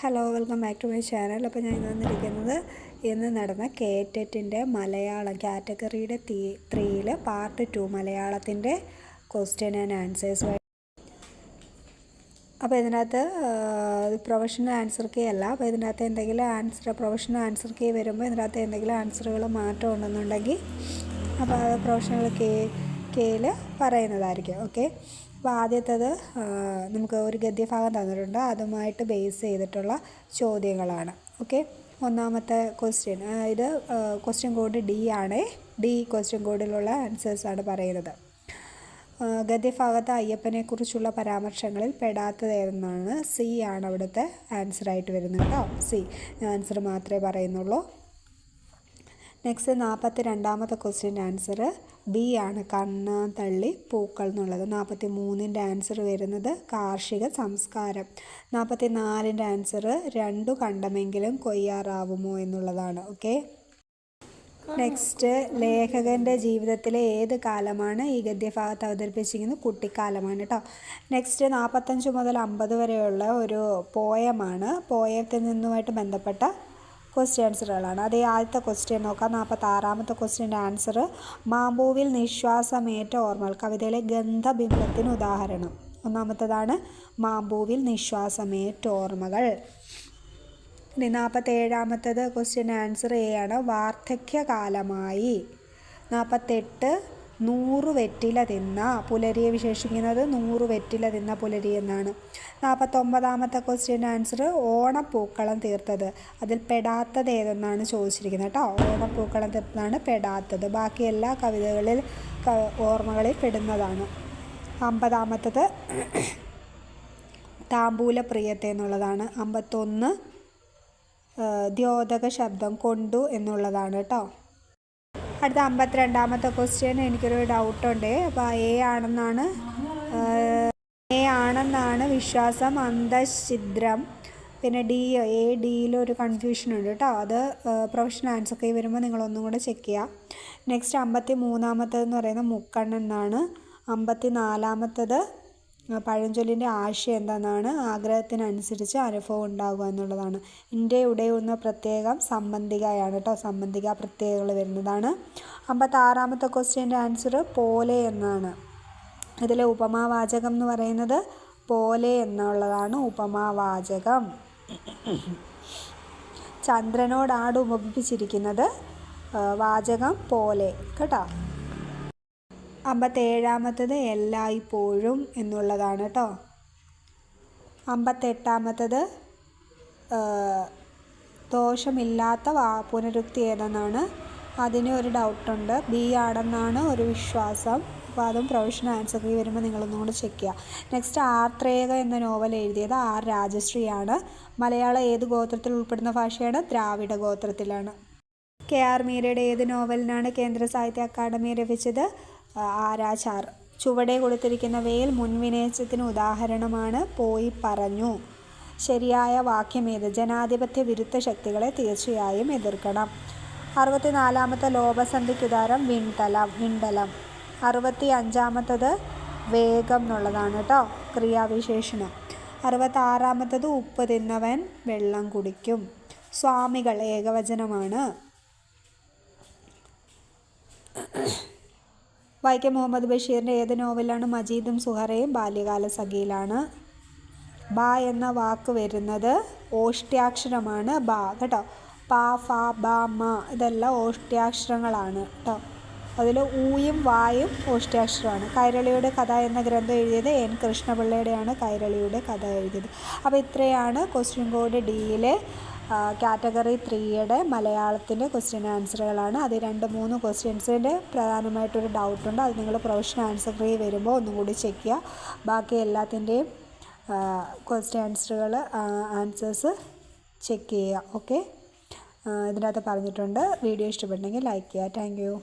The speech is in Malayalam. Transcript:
Hello, welcome back to my channel. അപ്പോൾ ഞാൻ ഇന്ന് വന്നിരിക്കുന്നത് ഇന്ന് നടന്ന കേറ്ററ്റിൻ്റെ മലയാളം കാറ്റഗറിയുടെ 3 പാർട്ട് 2 മലയാളത്തിൻ്റെ ക്വസ്റ്റ്യൻ ആൻഡ് ആൻസേഴ്സ്. അപ്പോൾ ഇതിനകത്ത് പ്രൊഫഷണൽ ആൻസർ കീ അല്ല. അപ്പോൾ ഇതിനകത്ത് എന്തെങ്കിലും പ്രൊഫഷണൽ ആൻസർ കീ വരുമ്പോൾ ഇതിനകത്ത് എന്തെങ്കിലും ആൻസറുകൾ മാറ്റം ഉണ്ടെന്നുണ്ടെങ്കിൽ അപ്പോൾ അത് പ്രൊഫഷണൽ കീയിൽ പറയുന്നതായിരിക്കും. ഓക്കെ, അപ്പോൾ ആദ്യത്തേത് നമുക്ക് ഒരു ഗദ്യഭാഗം തന്നിട്ടുണ്ട്, അതുമായിട്ട് ബേസ് ചെയ്തിട്ടുള്ള ചോദ്യങ്ങളാണ്. ഓക്കെ, ഒന്നാമത്തെ ക്വസ്റ്റ്യൻ, ഇത് ക്വസ്റ്റ്യൻ കോഡ് ഡി ആണ്. ഡി ക്വസ്റ്റ്യൻ കോഡിലുള്ള ആൻസേഴ്സാണ് പറയുന്നത്. ഗദ്യഭാഗത്ത് അയ്യപ്പനെക്കുറിച്ചുള്ള പരാമർശങ്ങളിൽ പെടാത്തതെന്നാണ്. സി ആണ് അവിടുത്തെ ആൻസറായിട്ട് വരുന്നത് കേട്ടോ. സി ആൻസർ മാത്രമേ പറയുന്നുള്ളൂ. നെക്സ്റ്റ് 42ാമത്തെ ക്വസ്റ്റ്യൻ്റെ ആൻസർ ബി ആണ്, കണ്ണ് തള്ളി പൂക്കൾ എന്നുള്ളത്. 43ൻ്റെ ആൻസർ വരുന്നത് കാർഷിക സംസ്കാരം. 44ൻ്റെ ആൻസർ രണ്ടു കണ്ടമെങ്കിലും കൊയ്യാറാവുമോ എന്നുള്ളതാണ്. ഓക്കെ, നെക്സ്റ്റ് ലേഖകൻ്റെ ജീവിതത്തിലെ ഏത് കാലമാണ് ഈ ഗദ്യഭാഗത്ത് അവതരിപ്പിച്ചിരിക്കുന്നത്? കുട്ടിക്കാലമാണ് കേട്ടോ. നെക്സ്റ്റ് 45 മുതൽ 50 വരെയുള്ള ഒരു പോയമാണ്. പോയത്തിൽ നിന്നുമായിട്ട് ബന്ധപ്പെട്ട ക്വസ്റ്റ്യൻ ആൻസറുകളാണ്. അതേ ആദ്യത്തെ ക്വസ്റ്റ്യൻ നോക്കാം. 46ാമത്തെ ക്വസ്റ്റ്യൻ്റെ ആൻസർ മാമ്പൂവിൽ നിശ്വാസമേറ്റ ഓർമ്മകൾ, കവിതയിലെ ഗന്ധബിംബത്തിന് ഉദാഹരണം. ഒന്നാമത്തേതാണ് മാമ്പൂവിൽ നിശ്വാസമേറ്റ ഓർമ്മകൾ. ഇനി 47ാമത്തേത് ക്വസ്റ്റ്യൻ ആൻസർ എ ആണ്, വാർദ്ധക്യകാലമായി. 48 100 വെറ്റില തിന്ന പുലരിയെ വിശേഷിക്കുന്നത് 100 വെറ്റില തിന്ന പുലരി എന്നാണ്. 49ാമത്തെ ക്വസ്റ്റ്യൻ ആൻസർ ഓണപ്പൂക്കളം തീർത്തത്. അതിൽ പെടാത്തത് ഏതെന്നാണ് ചോദിച്ചിരിക്കുന്നത് കേട്ടോ. ഓണപ്പൂക്കളം തീർത്തതാണ് പെടാത്തത്. ബാക്കി എല്ലാ കവിതകളിൽ ഓർമ്മകളിൽ പെടുന്നതാണ്. 50ാമത്തേത് താമ്പൂല പ്രിയത്തെ എന്നുള്ളതാണ്. 51 ദ്യോതക ശബ്ദം കൊണ്ടു എന്നുള്ളതാണ് കേട്ടോ. അടുത്ത 52ാമത്തെ ക്വസ്റ്റ്യൻ എനിക്കൊരു ഡൗട്ടുണ്ട്. അപ്പോൾ എ ആണെന്നാണ് വിശ്വാസം, അന്തഃഛിദ്രം. പിന്നെ ഡിയിലൊരു കൺഫ്യൂഷൻ ഉണ്ട് കേട്ടോ. അത് പ്രൊഫഷണൽ ആൻസർ കീ വരുമ്പോൾ നിങ്ങളൊന്നും കൂടെ ചെക്ക് ചെയ്യുക. നെക്സ്റ്റ് 53ാമത്തേതെന്ന് പറയുന്നത് മുക്കണ്ണൻ എന്നാണ്. 54ാമത്തേത് പഴഞ്ചൊല്ലിൻ്റെ ആശയം എന്താണെന്നാണ്. ആഗ്രഹത്തിനനുസരിച്ച് അനുഭവം ഉണ്ടാകുക എന്നുള്ളതാണ്. ഇന്ത്യയുടെ ഒന്ന് പ്രത്യേകം സംബന്ധികയാണ് കേട്ടോ. സംബന്ധിക പ്രത്യേകതകൾ വരുന്നതാണ്. 56ാമത്തെ ക്വസ്റ്റ്യൻ്റെ ആൻസർ പോലെ എന്നാണ്. ഇതിലെ ഉപമാവാചകം എന്ന് പറയുന്നത് പോലെ എന്നുള്ളതാണ് ഉപമാവാചകം. ചന്ദ്രനോടാണ് ഉപമിപ്പിച്ചിരിക്കുന്നത്, വാചകം പോലെ കേട്ടോ. 57ാമത്തേത് എല്ലായ്പ്പോഴും എന്നുള്ളതാണ് കേട്ടോ. 58ാമത്തേത് ദോഷമില്ലാത്ത പുനരുക്തി ഏതെന്നാണ്. അതിന് ഒരു ഡൗട്ടുണ്ട്. ബി ആണെന്നാണ് ഒരു വിശ്വാസം. അപ്പോൾ അതും പ്രൊഫഷണൽ ആൻസർ കീ വരുമ്പോൾ നിങ്ങളൊന്നും കൂടി ചെക്ക് ചെയ്യുക. നെക്സ്റ്റ് ആർത്രേക എന്ന നോവൽ എഴുതിയത് ആർ രാജശ്രീയാണ്. മലയാളം ഏത് ഗോത്രത്തിൽ ഉൾപ്പെടുന്ന ഭാഷയാണ്? ദ്രാവിഡ ഗോത്രത്തിലാണ്. കെ ആർ മീരയുടെ ഏത് നോവലിനാണ് കേന്ദ്ര സാഹിത്യ അക്കാദമി ലഭിച്ചത്? ആരാചാർ. ചുവടെ കൊടുത്തിരിക്കുന്നവയിൽ മുൻവിനയത്തിന് ഉദാഹരണമാണ് പോയി പറഞ്ഞു. ശരിയായ വാക്യമേത്? ജനാധിപത്യ വിരുദ്ധ ശക്തികളെ തീർച്ചയായും എതിർക്കണം. 64ാമത്തെ ലോപസന്ധിക്കുദാഹരണം വിണ്ടലം. 65ാമത്തേത് വേഗം എന്നുള്ളതാണ് കേട്ടോ, ക്രിയാവിശേഷണം. 66ാമത്തേത് ഉപ്പ് തിന്നവൻ വെള്ളം കുടിക്കും. സ്വാമികൾ ഏകവചനമാണ്. വൈക്കം മുഹമ്മദ് ബഷീറിൻ്റെ ഏത് നോവലാണ്? മജീദും സുഹറയും ബാല്യകാല സഖിയിലാണ്. ബ എന്ന വാക്ക് വരുന്നത് ഓഷ്ട്യാക്ഷരമാണ്. ബ കേട്ടോ. പ, ഫ, ബ, മ ഇതെല്ലാം ഓഷ്ട്യാക്ഷരങ്ങളാണ് കേട്ടോ. അതിൽ ഊയും വായും ഓഷ്ട്യാക്ഷരമാണ്. കൈരളിയുടെ കഥ എന്ന ഗ്രന്ഥം എഴുതിയത് എൻ കൃഷ്ണപിള്ളയുടെയാണ്. കൈരളിയുടെ കഥ എഴുതിയത്. അപ്പോൾ ഇത്രയാണ് ക്വസ്റ്റ്യൻ കോഡ് ഡിയിലെ കാറ്റഗറി 3യുടെ മലയാളത്തിൻ്റെ ക്വസ്റ്റ്യൻ ആൻസറുകളാണ്. അത് 2-3 ക്വസ്റ്റ്യൻസിൻ്റെ പ്രധാനമായിട്ടൊരു ഡൗട്ടുണ്ട്. അത് നിങ്ങൾ പ്രൊഫഷണൽ ആൻസർ കീ വരുമ്പോൾ ഒന്നും കൂടി ചെക്ക് ചെയ്യുക. ബാക്കി എല്ലാത്തിൻ്റെയും ക്വസ്റ്റ്യൻ ആൻസേഴ്സ് ചെക്ക് ചെയ്യുക. ഓക്കെ, ഇതിനകത്ത് പറഞ്ഞിട്ടുണ്ട്. വീഡിയോ ഇഷ്ടപ്പെട്ടെങ്കിൽ ലൈക്ക് ചെയ്യുക. Thank you.